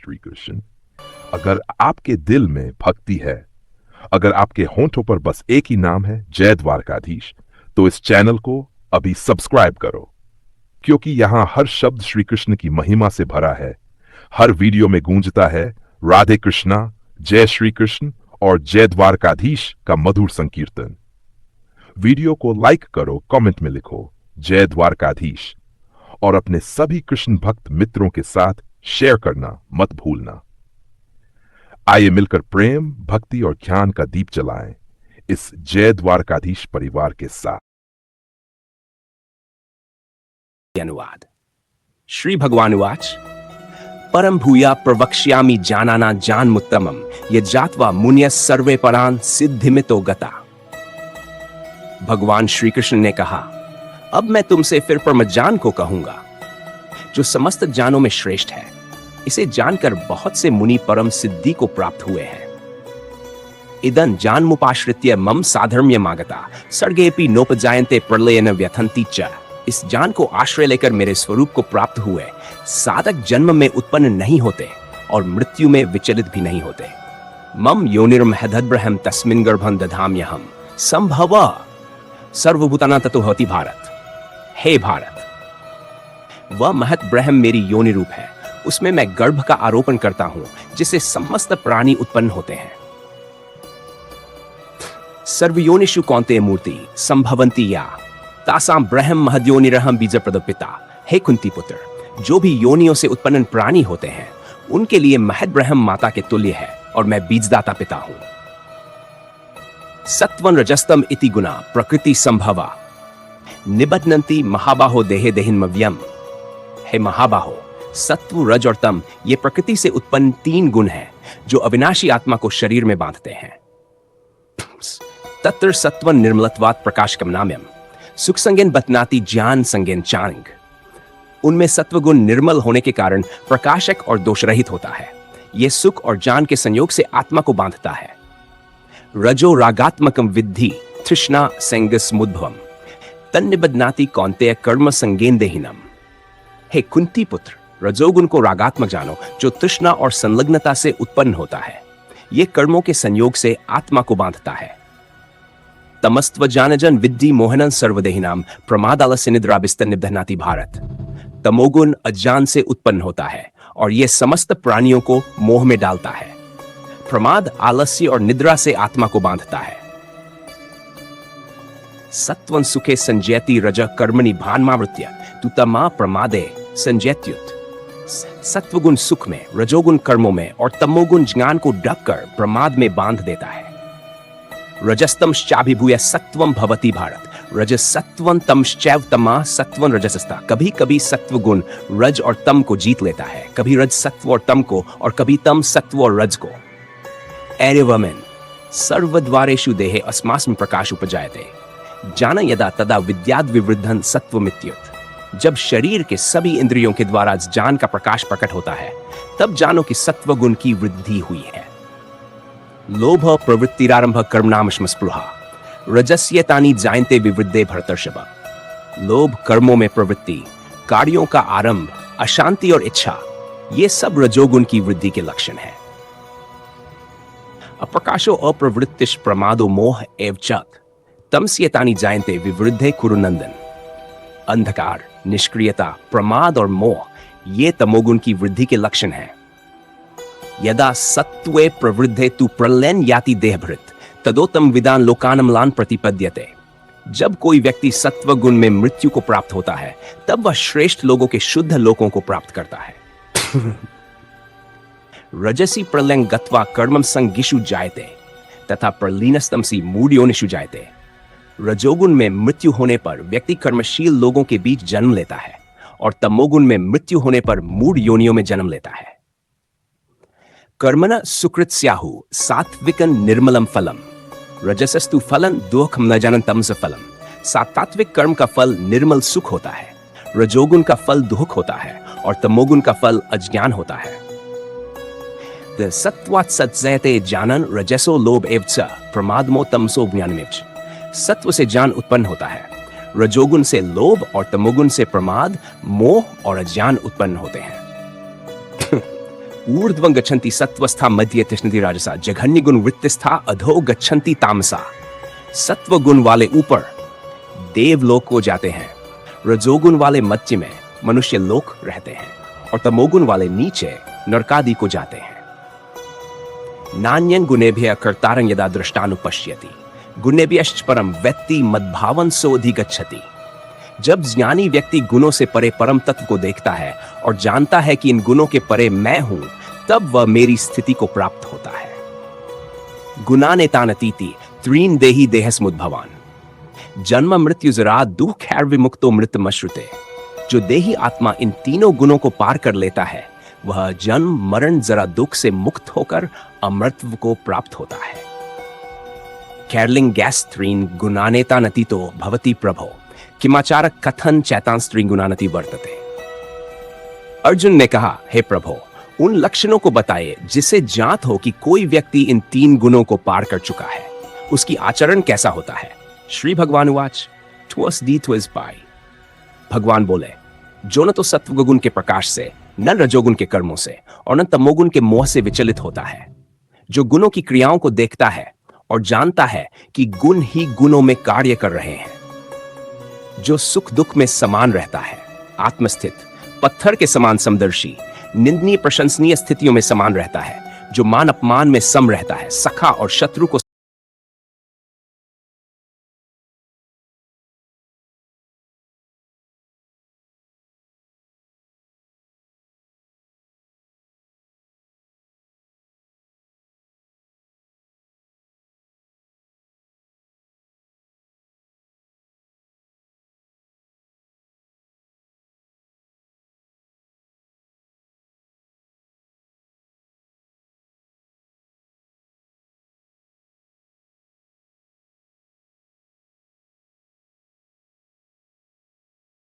श्री कृष्ण। अगर आपके दिल में भक्ति है, अगर आपके होंठों पर बस एक ही नाम है, जय द्वारकाधीश, तो इस चैनल को अभी सब्सक्राइब करो, क्योंकि यहां हर शब्द श्री कृष्ण की महिमा से भरा है। हर वीडियो में गूंजता है राधे कृष्णा, जय श्री कृष्ण और जय द्वारकाधीश का मधुर संकीर्तन। वीडियो को लाइक करो, कमेंट में लिखो जय द्वारकाधीश और अपने सभी कृष्ण भक्त मित्रों के साथ शेयर करना मत भूलना। आइए मिलकर प्रेम, भक्ति और ज्ञान का दीप जलाएं इस जय द्वारकाधीश परिवार के साथ। अनुवाद। श्री भगवानुवाच परम भूया प्रवक्ष्यामि जानाना जानमुत्तमम् यज्जात्वा मुन्यः सर्वे परान् सिद्धिमितो गता। भगवान श्री कृष्ण ने कहा, अब मैं तुमसे फिर परमज्ञान को कहूंगा, जो समस्त ज्ञानों में श्रेष्ठ है। इसे जानकर बहुत से मुनि परम सिद्धि को प्राप्त हुए हैं। इदं जानमुपाश्रित्य मम साधर्म्यमागता सर्गेऽपि नोपजायन्ते प्रलयेन व्यथन्ति च। इस ज्ञान को आश्रय लेकर मेरे स्वरूप को प्राप्त हुए साधक जन्म में उत्पन्न नहीं होते और मृत्यु में विचलित भी नहीं होते। मम योनिर्महदब्रह्म तस्मिन् गर्भं दधाम्यहम् संभव सर्वभूतानां ततो होति भारत। हे भारत, वह महत ब्रह्म मेरी योनि रूप है, उसमें मैं गर्भ का आरोपण करता हूं जिससे समस्त प्राणी उत्पन्न होते हैं। सर्वयोनिषु कौन्तेय मूर्ति संभवन्ति या तासां ब्रह्म महद्योनिरहं बीजप्रद पिता। हे कुंती पुत्र, जो भी योनियों से उत्पन्न प्राणी होते हैं उनके लिए महत ब्रह्म माता के तुल्य है और मैं बीजदाता पिता हूं। सत्वं रजस्तम इति गुणा प्रकृति संभवा निबध्नन्ति महाबाहो देहे देहिन्मव्यम। हे महाबाहो, सत्व, रज और तम ये प्रकृति से उत्पन्न तीन गुण हैं जो अविनाशी आत्मा को शरीर में बांधते हैं। तत्र सत्वं निर्मलत्वात् प्रकाशकं नाम्यम सुख संगेन बतनाति ज्ञान संगेन चांग। उनमें सत्व गुण निर्मल होने के कारण प्रकाशक और दोषरहित होता है। यह सुख और ज्ञान के संयोग से आत्मा को बांधता है। रजो रागात्मकम विद्धि तृष्णा संगसमुद्भवम तन्निबध्नाति कौन्तेय कर्म संगेन देहिनम। हे कुंती पुत्र, रजोगुण को रागात्मक जानो जो तृष्णा और संलग्नता से उत्पन्न होता है। यह कर्मों के संयोग से आत्मा को बांधता है। तमस्त्व जानजन विद्धि मोहनन सर्वदेहिनाम प्रमादालस्य निद्राभिस्तन्निबध्नाति भारत। तमोगुण अज्ञान से उत्पन्न होता है और यह समस्त प्राणियों को मोह में डालता है। प्रमाद आलस्य और निद्रा से आत्मा को बांधता है। सत्वं सुखे संजयति रज कर्मणि भानमावृत्य तु तमा प्रमादे संजयत्युत। सत्वगुण सुख में, रजोगुण कर्मों में और तमोगुण ज्ञान को ढककर प्रमाद में बांध देता है। रजस्तमश्चाभिभूय सत्वं भवति भारत। रजसत्वं तमश्चैव तमा सत्वं रजसस्ता। कभी कभी सत्वगुण रज और तम को जीत लेता है, कभी रज सत्व और तम को और कभी तम सत्व और रज को। एवमेन सर्वद्वारेषु देहे अस्मास्मिन् प्रकाश उपजायते जान यदा तदा विद्याद् विवृद्धन् सत्वमित्युत। जब शरीर के सभी इंद्रियों के द्वारा ज्ञान का प्रकाश प्रकट होता है तब जानो कि सत्व गुण की वृद्धि हुई है। लोभ प्रवृत्तिरारंभ कर्मणाम स्पृहा रजस्येतानि जायन्ते विवृद्धे भरतर्षभ। लोभ, कर्मों में प्रवृत्ति, कार्यों का आरंभ, अशांति और इच्छा, ये सब रजोगुण की वृद्धि के लक्षण है। अप्रकाशो अप्रवृत्तिश प्रमादो मोह एव च तमस्येतानि जायन्ते विवृद्धे कुरुनंदन। अंधकार, निष्क्रियता, प्रमाद और मोह ये तमोगुण की वृद्धि के लक्षण हैं। यदा सत्वे प्रवृद्धे तु प्रलयन याति देहभृत तदोतम विदान लोकानमलान प्रतिपद्यते। जब कोई व्यक्ति सत्व गुण में मृत्यु को प्राप्त होता है तब वह श्रेष्ठ लोगों के शुद्ध लोकों को प्राप्त करता है। रजसी प्रलयं गत्वा कर्मं संगिषु जायते तथा प्रलीनस्तमसी मूढ़योनिषु जायते। रजोगुण में मृत्यु होने पर व्यक्ति कर्मशील लोगों के बीच जन्म लेता है और तमोगुण में मृत्यु होने पर मूढ़ योनियों में जन्म लेता है। कर्मण सुकृत स्याहु सात्विकं निर्मलम फलम रजसस्तु फलं दुःखम न जानन् तमस फलम। सात्विक कर्म का फल निर्मल सुख होता है, रजोगुण का फल दुख होता है और तमोगुण का फल अज्ञान होता है। सत्वात् सत्जयते जानन रजसो लोभ एव च प्रमादमो तमसो ज्ञानमेव च। सत्व से ज्ञान उत्पन्न होता है, रजोगुण से लोभ और तमोगुण से प्रमाद, मोह और अज्ञान उत्पन्न होते हैं। ऊर्ध्वं गच्छन्ति सत्वस्था मध्ये तिष्ठन्ति राजसा, जघन्य गुण वृत्तिस्था अधो गच्छन्ति तामसा। सत्व गुण वाले ऊपर देवलोक को जाते हैं, रजोगुण वाले मध्य में मनुष्य लोक रहते हैं और तमोगुण वाले नीचे नरकादि को जाते हैं। नान्यं गुणेभ्यः कर्तारं यदा दृष्टानुपश्यति, गुणेभ्यश्च परम व्यक्ति मद्भावं सोऽधिगच्छति। जब ज्ञानी व्यक्ति गुणों से परे परम तत्व को देखता है और जानता है कि इन गुणों के परे मैं हूं, तब वह मेरी स्थिति को प्राप्त होता है। गुणानेतानतीति त्रीन देहि देहसमुद्भवान, जन्म मृत्यु जरा दुःखैर विमुक्तो मृतमश्नुते। जो देही आत्मा इन तीनों गुणों को पार कर लेता है, वह जन्म मरण जरा दुख से मुक्त होकर अमृतत्व को प्राप्त होता है। कैरलिंग गैस त्रीन गुणानेतानतीतो भवति प्रभो, किमाचार कथन चैतांस्त्रीन गुणानति वर्तते। अर्जुन ने कहा, हे प्रभो, उन लक्षणों को बताइए जिसे जांच हो कि कोई व्यक्ति इन तीन गुणों को पार कर चुका है, उसकी आचरण कैसा होता है। श्री भगवान उवाच त्वस दी त्वस पाई। भगवान बोले, जो न तो सत्वगुण के प्रकाश से, न रजोगुण के कर्मों से और न तमोगुण के मोह से विचलित होता है, जो गुणों की क्रियाओं को देखता है और जानता है कि गुण ही गुणों में कार्य कर रहे हैं, जो सुख दुख में समान रहता है, आत्मस्थित, पत्थर के समान समदर्शी, निंदनीय प्रशंसनीय स्थितियों में समान रहता है, जो मान अपमान में सम रहता है, सखा और शत्रु को